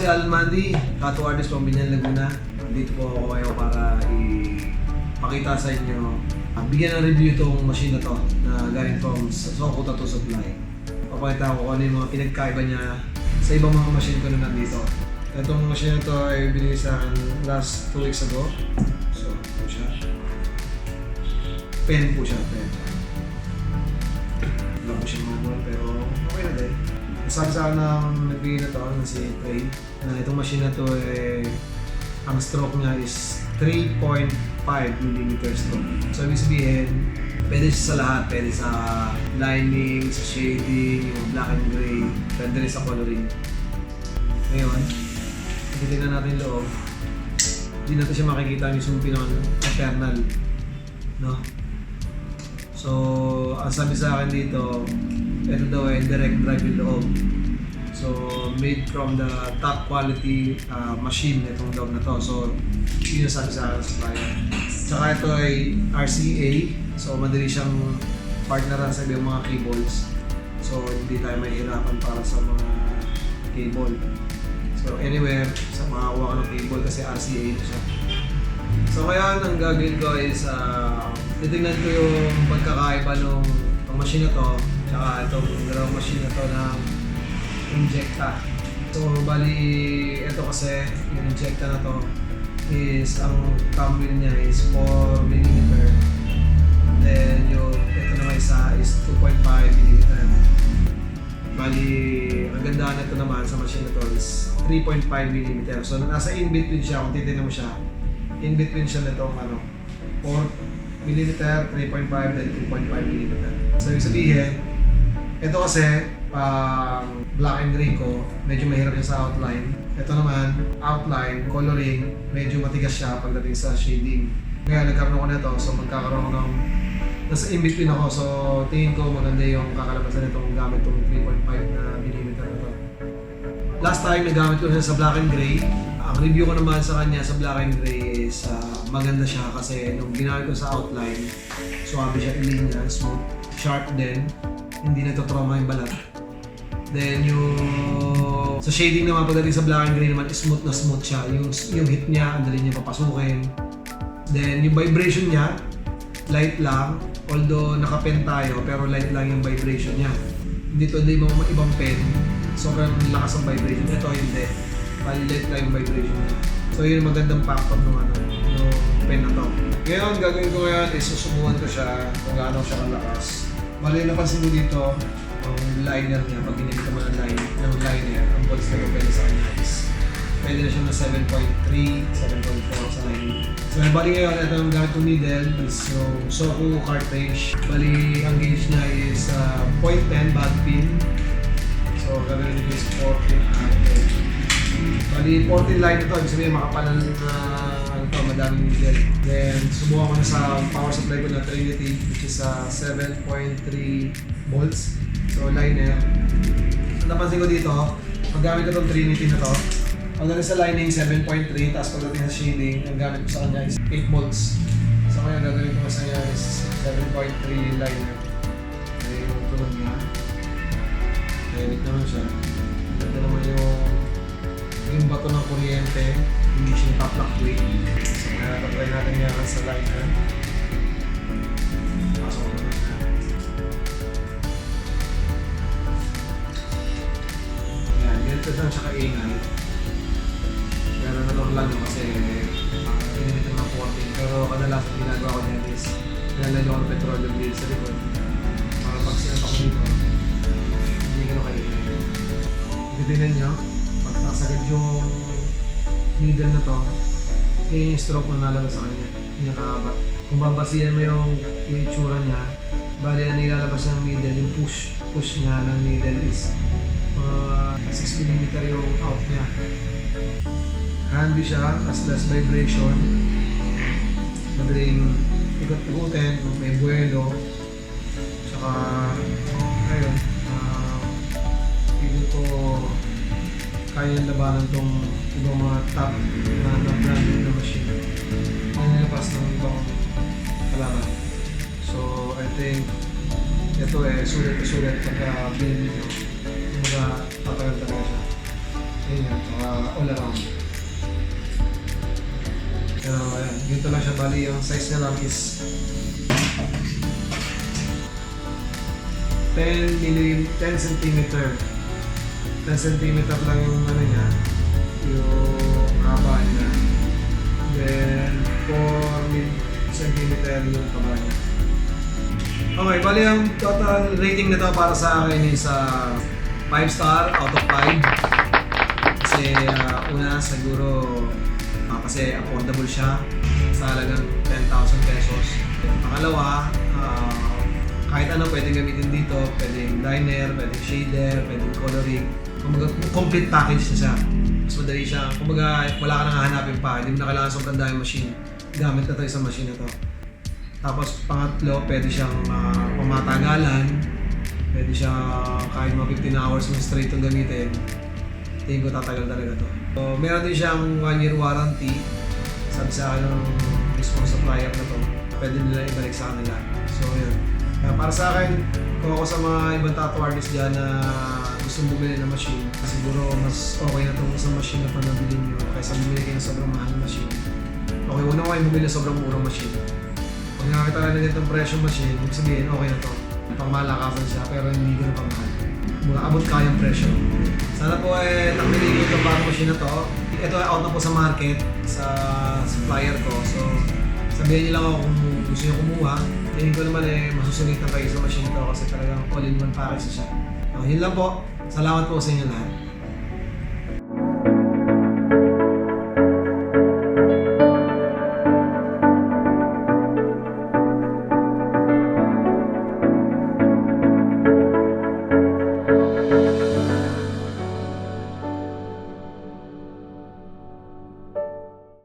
si Allan Mandi, tattoo artist from Biñan, Laguna. Dito po ako ngayon para ipakita sa inyo, bigyan ng review itong machine na to na galing from Soku Tattoo Supply. Papakita ko kung ano yung mga pinagkaiba niya sa ibang mga machine ko na nandito. Itong machine na to ay binili sa akin last 2 weeks ago. So, ito siya. Pen po siya, pen. Wala po siya manual pero okay na din. Sabi sa akin ng nagbigay na to, na si Trey, na itong machine na to ang stroke niya is 3.5mm stroke. So, ibig sabihin, pwede siya sa lahat. Pwede sa lining, sa shading, yung black and gray, pwede rin sa coloring. Ngayon, titignan natin loob. Hindi natin siya makikita mismo pinaka-internal. No? So, ang sabi sa akin dito, ito daw ay direct drive yung loob. So, made from the top quality machine itong loob na to. So, yun yung sabi sa akin ng supplier. Tsaka ito ay RCA. So, madali siyang partneran sa ibang mga cables. So, hindi tayo mahihirapan para sa mga cable. So, anywhere, sa makakuha ka ng cable kasi RCA ito siya. So, kaya ang gagawin ko is titignan ko yung pagkakaiba ng machine na to tsaka itong dalawang machine na to ng injecta. So, bali, ito kasi, yung injecta na to is, ang thumb wheel niya is 4mm. Then, ito naman isa is 2.5mm. Bali, ang ganda nito naman sa machine na to is 3.5mm. So, nasa in-between siya, kung titignan mo siya, in-between siya nitong 4mm, 3.5, then 2.5mm. So, ibig sabihin, ito kasi, black and gray ko, medyo mahirap siya sa outline. Ito naman, outline, coloring, medyo matigas siya pagdating sa shading. Kaya nagkaroon ako nito, so magkakaroon ako ng nasa in-between ako. So, tingin ko maganda yung kakalabasan nitong gamit itong 3.5mm na ito. Last time, nagamit ko siya sa black and gray. Ang review ko naman sa kanya sa black and gray is maganda siya kasi nung ginamit ko sa outline, suwabe siya, linya, smooth, sharp din. Hindi nagtotrauma yung balat. Then yung sa shading naman pagdating sa black and gray naman, smooth na smooth siya. Yung hit niya, ang dali niya papasukin. Then yung vibration niya, light lang. Although naka-pen tayo, pero light lang yung vibration niya. Hindi to din mga ibang pen. Sobrang lakas ang vibration. Ito hindi. Bali light lang yung vibration niya. So yun yung magandang factor ng pen na to. Ngayon, gagawin ko ngayon is susubukan ko siya kung gaano siya kalakas. Bali, napansin ko dito, ang liner niya, pag ginamit ko ng liner, ang bolts na yung pwede sa kanya is pwede na siya na 7.3, 7.4 sa lining. So, bali ngayon, ito ang gamit kong needle is yung Soku cartridge. Bali, ang gauge niya is 0.10 bag pin. So, gagawin nito is 14. Bali, 14 line ito, ibig sabihin makapalan na madaming needle. Then, subukan ko na sa power supply ko na Trinity, which is 7.3 volts. So, liner. Napansin ko dito, pag gamit ko itong Trinity na to, pagdating sa lining 7.3, tapos pagdating sa shading, ang gamit ko sa kanya is 8 volts. So, kaya gagawin ko sa kanya is 7.3 liner. Kaya yung tulog niya. Dynamic naman siya. Ganda naman yung bato ng kuryente, hindi siya naka-fluctuate. So, kaya tatry natin yan sa liner. Pasok ko naman na. Yan, ganito lang siya kaingay. Pero nalang lang yun kasi pinimit naman ng 14. Pero kadalasan ginagawa ko niyan is nilalagay ko ng petroleum grill sa likod. Para pag sinat ako dito, hindi gano'n kaingay. Titignan nyo, pagkasagad yung needle na to, yung stroke na nalabas sa kanya, yung nakakaba. Kung babasihan mo yung itsura niya, bali na nilalabas ng needle, yung push niya ng needle is 6mm yung out niya. Handy siya, as less vibration, madaling ikot-ikutin, may buwelo, tsaka ayun, hindi ko kaya labanan tong ibang mga top na machine. Ang nilabas ng ibang kalaban. So, I think ito sulit pagka binili nyo. Mga tatagal talaga siya. Yun yan, saka all around. Pero ayan, ganito lang siya. Bali, yung size niya lang is 10 centimeter. 10 centimeter lang yung ano niya, yung haba niya. Then 4 centimeter yung taba niya. Okay, bali ang total rating nito para sa akin is 5 star out of 5. Kasi una siguro kasi affordable siya sa halagang 10,000 pesos. Pangalawa, kahit ano pwedeng gamitin dito, pwedeng liner, pwedeng shader, pwedeng coloring. Kumbaga, complete package na siya. Mas madali siya. Kumbaga, wala ka nang hahanapin pa. Hindi mo na kailangan sobrang daming machine. Gamit na to isang machine na to. Tapos pangatlo, pwede siyang pamatagalan. Pwede siya kahit mga 15 hours mo straight itong gamitin. Tingin ko tatagal talaga to. So, meron din siyang 1-year warranty. Sabi sa akin ng mismong supplier na to. Pwede nila ibalik sa kanila. So, yun. Para sa akin, kung ako sa mga ibang tattoo artist dyan na gusto bumili ng machine, siguro mas okay na itong isang machine na panabili nyo kaysa bumili kayo ng sobrang mahal na machine. Okay, una ko kayo bumili ng sobrang murang machine. Pag nakakita ka na ganitong presyong machine, ibig sabihin okay na to. Pangmalakasan siya pero hindi ganun pamahal. Mga abot kayang presyo. Sana po takbili nyo itong bagong machine na to. Ito ay out na po sa market, sa supplier ko. So, sabihin nyo lang ako kung gusto nyo kumuha. Tingin ko naman masusulitan kayo sa machine to kasi talagang all-in-one package siya. Yun lang po. Salamat po sa inyo lahat.